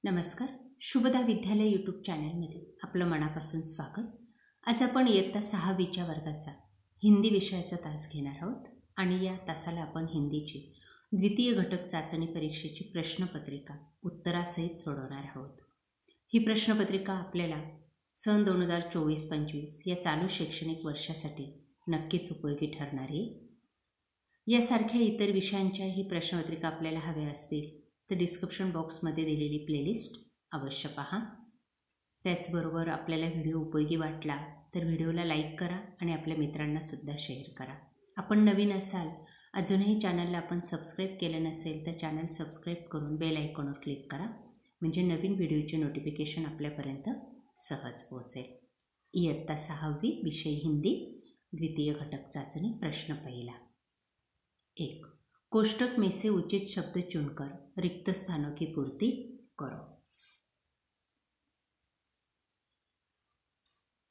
नमस्कार. शुभदा विद्यालय यूट्यूब चॅनलमध्ये आपलं मनापासून स्वागत. आज आपण इयत्ता 6वीच्या वर्गाचा हिंदी विषयाचा तास घेणार आहोत आणि या तासाला आपण हिंदीची द्वितीय घटक चाचणी परीक्षेची प्रश्नपत्रिका उत्तरासहित सोडवणार आहोत. ही प्रश्नपत्रिका आपल्याला सन 2024-25 या चालू शैक्षणिक वर्षासाठी नक्कीच उपयोगी ठरणार आहे. यासारख्या इतर विषयांच्या ही प्रश्नपत्रिका आपल्याला हव्या असतील तर डिस्क्रिप्शन बॉक्समध्ये दिलेली प्लेलिस्ट अवश्य पहा. त्याचबरोबर आपल्याला व्हिडिओ उपयोगी वाटला तर व्हिडिओला लाईक करा आणि आपल्या मित्रांनासुद्धा शेअर करा. आपण नवीन असाल, अजूनही चॅनलला आपण सबस्क्राईब केलं नसेल तर चॅनल सबस्क्राईब करून बेल आयकॉनवर क्लिक करा, म्हणजे नवीन व्हिडिओचे नोटिफिकेशन आपल्यापर्यंत सहज पोहोचेल. इयत्ता 6वी विषय हिंदी द्वितीय घटक चाचणी प्रश्न पहिला. 1. कोष्टक में से उचित शब्द चुनकर रिक्त स्थानों की पूर्ति करो.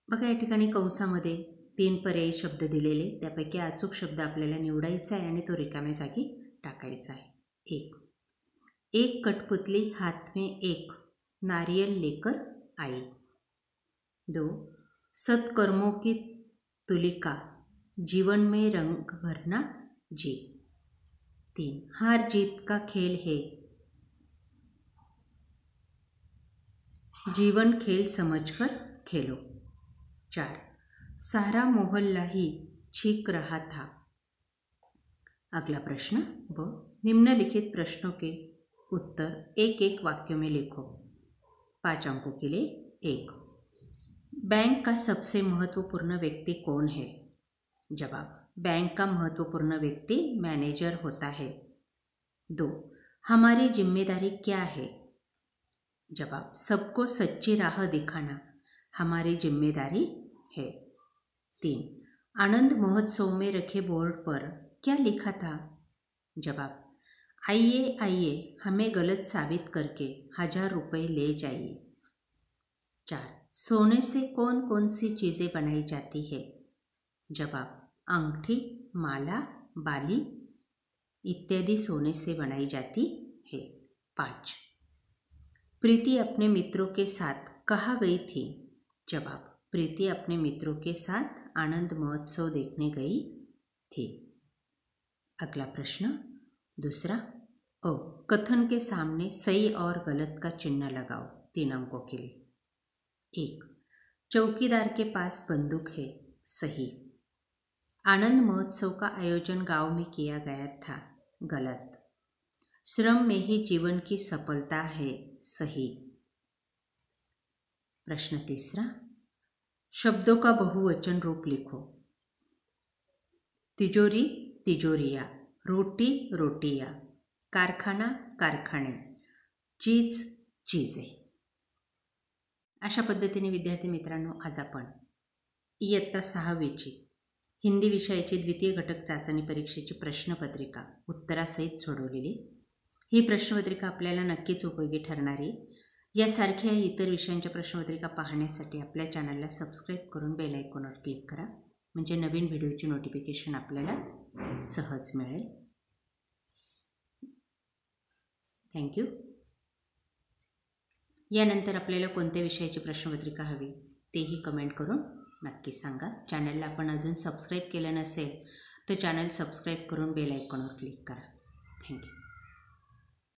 बघा, या ठिकाणी कंसामध्ये 3 पर्यायी शब्द दिलेले, त्यापैकी अचूक शब्द आपल्याला निवडायचा आहे आणि तो रिकाम्या जागी टाकायचा आहे. 1. एक कठपुतली हाथ में एक नारियल लेकर आई. 2. सत्कर्मों की तुलिका जीवन में रंग भरना जी. 3. हार जीत का खेल है, जीवन खेल समझकर खेलो. 4. सारा मोहल्ला ही छींक रहा था. अगला प्रश्न ब. निम्नलिखित प्रश्नों के उत्तर एक एक वाक्यों में लिखो. 5 अंकों के लिए 1. बैंक का सबसे महत्वपूर्ण व्यक्ति कौन है? जवाब. बैंक का महत्वपूर्ण व्यक्ति मैनेजर होता है. 2. हमारी जिम्मेदारी क्या है? जवाब. सबको सच्ची राह दिखाना हमारी जिम्मेदारी है. 3. आनंद महोत्सव में रखे बोर्ड पर क्या लिखा था? जवाब. आइए आइए हमें गलत साबित करके 1000 रुपये ले जाइए. 4. सोने से कौन कौन सी चीज़ें बनाई जाती है? जवाब. अंगूठी, माला, बाली इत्यादि सोने से बनाई जाती है. 5. प्रीति अपने मित्रों के साथ कहाँ गई थी? जवाब. प्रीति अपने मित्रों के साथ आनंद महोत्सव देखने गई थी. अगला प्रश्न दूसरा अ. कथन के सामने सही और गलत का चिन्ह लगाओ. 3 अंकों के लिए. 1. चौकीदार के पास बंदूक है. सही. आनंद महोत्सव का आयोजन गांव में किया गया था. गलत. श्रम में ही जीवन की सफलता है. सही. प्रश्न तीसरा. शब्दों का बहुवचन रूप लिखो. तिजोरी, तिजोरिया. रोटी, रोटियां. कारखाना, कारखाने. चीज, चीजे. अशा पद्धतीने विद्यार्थी मित्रांनो, आज आपण इयत्ता 6वीची हिंदी विषयाची द्वितीय घटक चाचणी परीक्षेची प्रश्नपत्रिका उत्तरासहित सोडवलेली. ही प्रश्नपत्रिका आपल्याला नक्कीच उपयोगी ठरणारी. यासारख्या इतर विषयांच्या प्रश्नपत्रिका पाहण्यासाठी आपल्या चॅनलला सबस्क्राईब करून बेल आयकॉनवर क्लिक करा, म्हणजे नवीन व्हिडिओची नोटिफिकेशन आपल्याला सहज मिळेल. थँक्यू. यानंतर आपल्याला कोणत्या विषयाची प्रश्नपत्रिका हवी तेही कमेंट करून नक्की सांगा. चॅनलला आपण अजून सबस्क्राईब केलं नसेल तर चॅनल सबस्क्राईब करून बेल आयकॉनवर क्लिक करा. थँक्यू.